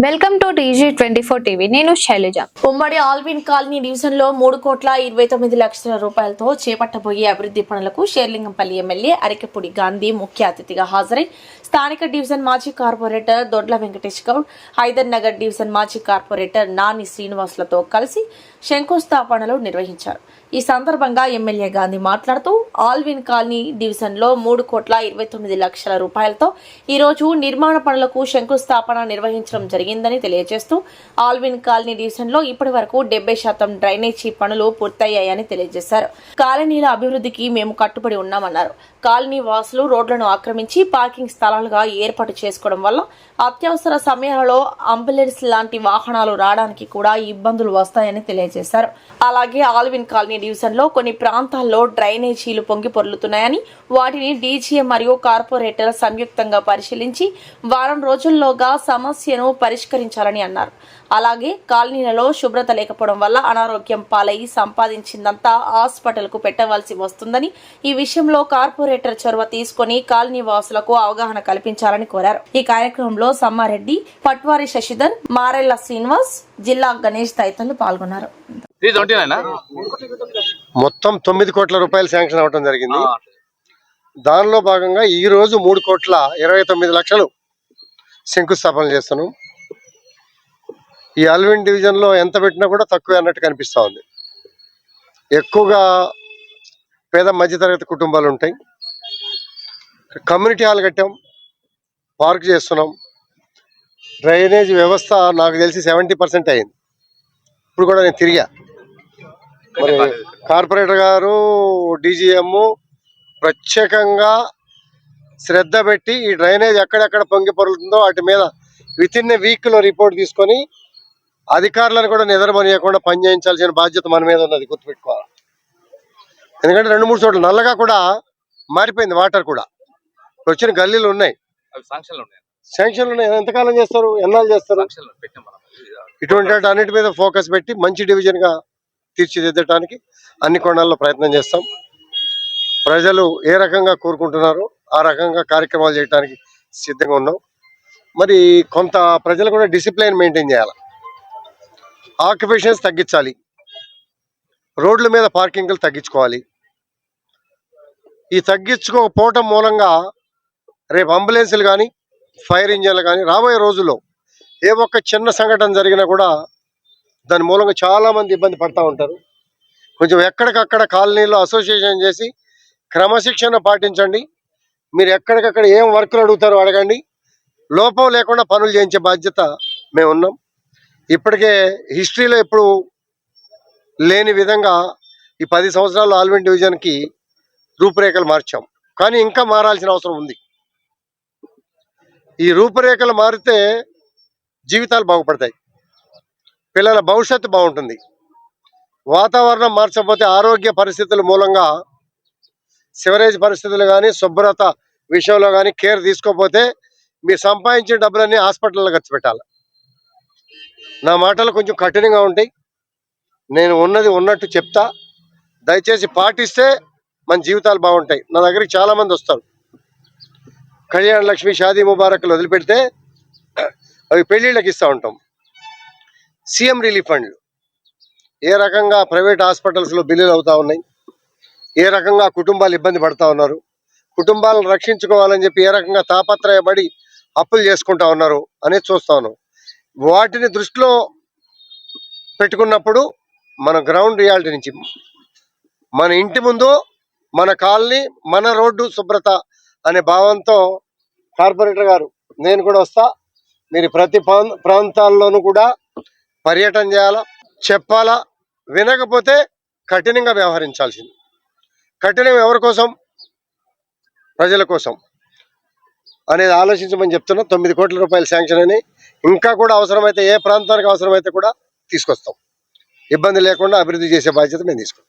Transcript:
Welcome to TG24 TV. నేను శైలజ. ఉమ్మడి Alvin colony division లో 3,29,00,000 రూపాయలతో చేపట్టబోయే అభివృద్ధి పనులకు షేర్లింగంపల్లి ఎమ్మెల్యే అరికెపూడి గాంధీ ముఖ్య అతిథిగా హాజరై స్థానిక డివిజన్ మాజీ కార్పొరేటర్ దొడ్ల వెంకటేష్ గౌడ్, హైదర్ నగర్ డివిజన్ మాజీ కార్పొరేటర్ నాని శ్రీనివాసులతో కలిసి శంకుస్థాపనలు నిర్వహించారు. ఈ సందర్భంగా ఎమ్మెల్యే గాంధీ మాట్లాడుతూ ఆల్విన్ కాలనీ డివిజన్ లో 3,29,00,000 రూపాయలతో ఈ రోజు నిర్మాణ పనులకు శంకుస్థాపన నిర్వహించడం జరిగిందని తెలియజేస్తూ ఆల్విన్ కాలనీ డివిజన్ లో ఇప్పటి వరకు 70% డ్రైనేజీ పనులు పూర్తయ్యాయని తెలియజేశారు. కాలనీల అభివృద్ధికి మేము కట్టుబడి ఉన్నామన్నారు. కాలనీ వాసులు రోడ్లను ఆక్రమించి పార్కింగ్ స్థలాలుగా ఏర్పాటు చేసుకోవడం వల్ల అత్యవసర సమయాలలో అంబులెన్స్ లాంటి వాహనాలు రావడానికి కూడా ఇబ్బందులు వస్తాయని తెలియజేశారు. అలాగే ఆల్విన్ కాలనీ డివిజన్ లో కొన్ని ప్రాంతాల్లో డ్రైనేజీలు పొంగి పొర్లుతున్నాయని వాటిని డీజీఎం మరియు కార్పొరేటర్ సంయుక్తంగా పరిశీలించి వారం రోజుల్లోగా సమస్యను పరిష్కరించాలని అన్నారు. అలాగే కాలనీలలో శుభ్రత లేకపోవడం వల్ల అనారోగ్యం పాలై సంపాదించిందంతా హాస్పిటల్ కు పెట్టవలసి వస్తుందని, ఈ విషయంలో కార్పొరేటర్ చొరవ తీసుకుని కాలనీ వాసులకు అవగాహన కల్పించాలని కోరారు. ఈ కార్యక్రమంలో సమ్మారెడ్డి, పట్వారి శశిధర్, మారెల్ల శ్రీనివాస్, జిల్లా గణేష్ తదితరులు పాల్గొన్నారు. మొత్తం 9 కోట్ల రూపాయలు శాంక్షన్ అవడం జరిగింది. దానిలో భాగంగా ఈ రోజు 3,29,00,000 శంకుస్థాపన చేస్తున్నాం. ఈ ఆల్విన్ డివిజన్ లో ఎంత పెట్టినా కూడా తక్కువే అన్నట్టు కనిపిస్తా ఉంది. ఎక్కువగా పేద మధ్యతరగతి కుటుంబాలు ఉంటాయి. కమ్యూనిటీ హాల్ కట్టాం, పార్క్ చేస్తున్నాం. డ్రైనేజ్ వ్యవస్థ నాకు తెలిసి 70% అయింది. ఇప్పుడు కూడా నేను తిరిగా. మరి కార్పొరేటర్ గారు, డీజీఎం ప్రత్యేకంగా శ్రద్ధ పెట్టి ఈ డ్రైనేజ్ ఎక్కడెక్కడ పొంగి పొరులుతుందో వాటి మీద వితిన్ వీక్ లో రిపోర్ట్ తీసుకొని అధికారులను కూడా నిద్రమనియకుండా పనిచేయించాల్సిన బాధ్యత మన మీద ఉన్నది, గుర్తుపెట్టుకోవాలి. ఎందుకంటే 2-3 చోట్ల నల్లగా కూడా మారిపోయింది. వాటర్ కూడా వచ్చిన గల్లీలు ఉన్నాయి, శాంక్షన్లు ఉన్నాయి. ఎంతకాలం చేస్తారు, ఎన్నాళ్ళు చేస్తారు? ఇటువంటి అన్నిటి మీద ఫోకస్ పెట్టి మంచి డివిజన్ గా తీర్చిదిద్దడానికి అన్ని కోణాల్లో ప్రయత్నం చేస్తాం. ప్రజలు ఏ రకంగా కోరుకుంటున్నారో ఆ రకంగా కార్యక్రమాలు చేయడానికి సిద్ధంగా ఉన్నాం. మరి కొంత ప్రజలు కూడా డిసిప్లైన్ మెయింటైన్ చేయాలి, ఆక్యుపేషన్స్ తగ్గించాలి, రోడ్ల మీద పార్కింగ్లు తగ్గించుకోవాలి. ఈ తగ్గించుకోకపోవటం మూలంగా రేపు అంబులెన్సులు కానీ, ఫైర్ ఇంజన్లు కానీ రాబోయే రోజుల్లో ఏ ఒక్క చిన్న సంఘటన జరిగినా కూడా దాని మూలంగా చాలా మంది ఇబ్బంది పడతా ఉంటారు. కొంచెం ఎక్కడికక్కడ కాలనీలో అసోసియేషన్ చేసి క్రమశిక్షణ పాటించండి. మీరు ఎక్కడికక్కడ ఏం వర్కులు అడుగుతారో అడగండి. లోపం లేకుండా పనులు చేయించే బాధ్యత మేము ఉన్నాం. ఇప్పటికే హిస్టరీలో ఎప్పుడు లేని విధంగా ఈ 10 సంవత్సరాలు ఆల్విన్ డివిజన్కి రూపురేఖలు మార్చాం. కానీ ఇంకా మారాల్సిన అవసరం ఉంది. ఈ రూపురేఖలు మారితే జీవితాలు బాగుపడతాయి, పిల్లల భవిష్యత్తు బాగుంటుంది. వాతావరణం మార్చకపోతే ఆరోగ్య పరిస్థితుల మూలంగా సివరేజ్ పరిస్థితులు కానీ, శుభ్రత విషయంలో కానీ కేర్ తీసుకోకపోతే మీరు సంపాదించిన డబ్బులన్నీ హాస్పిటల్లో ఖర్చు పెట్టాలి. నా మాటలు కొంచెం కఠినంగా ఉంటాయి. నేను ఉన్నది ఉన్నట్టు చెప్తా. దయచేసి పాటిస్తే మన జీవితాలు బాగుంటాయి. నా దగ్గరికి చాలా మంది వస్తారు. కళ్యాణ లక్ష్మి, షాదీ ముబారక్లు వదిలిపెడితే అవి పెళ్లిళ్ళకి ఇస్తూ ఉంటాం. సీఎం రిలీఫ్ ఫండ్లు ఏ రకంగా ప్రైవేట్ హాస్పిటల్స్లో బిల్లులు అవుతా ఉన్నాయి, ఏ రకంగా కుటుంబాలు ఇబ్బంది పడతా ఉన్నారు, కుటుంబాలను రక్షించుకోవాలని చెప్పి ఏ రకంగా తాపత్రయపడి అప్పులు చేసుకుంటా ఉన్నారు అనేది చూస్తా ఉన్నాం. వాటిని దృష్టిలో పెట్టుకున్నప్పుడు మన గ్రౌండ్ రియాలిటీ నుంచి మన ఇంటి ముందు మన కాలనీ, మన రోడ్డు శుభ్రత అనే భావంతో కార్పొరేటర్ గారు, నేను కూడా వస్తా. మీరు ప్రతి ప్రాంతాల్లోనూ కూడా పర్యటన చేయాలా, చెప్పాలా. వినకపోతే కఠినంగా వ్యవహరించాల్సింది. కఠినం ఎవరి కోసం? ప్రజల కోసం అనేది ఆలోచించమని చెప్తున్నా. 9 కోట్ల రూపాయలు శాంక్షన్ అని, ఇంకా కూడా అవసరమైతే ఏ ప్రాంతానికి అవసరమైతే కూడా తీసుకొస్తాం. ఇబ్బంది లేకుండా అభివృద్ధి చేసే బాధ్యత మేము తీసుకుంటాం.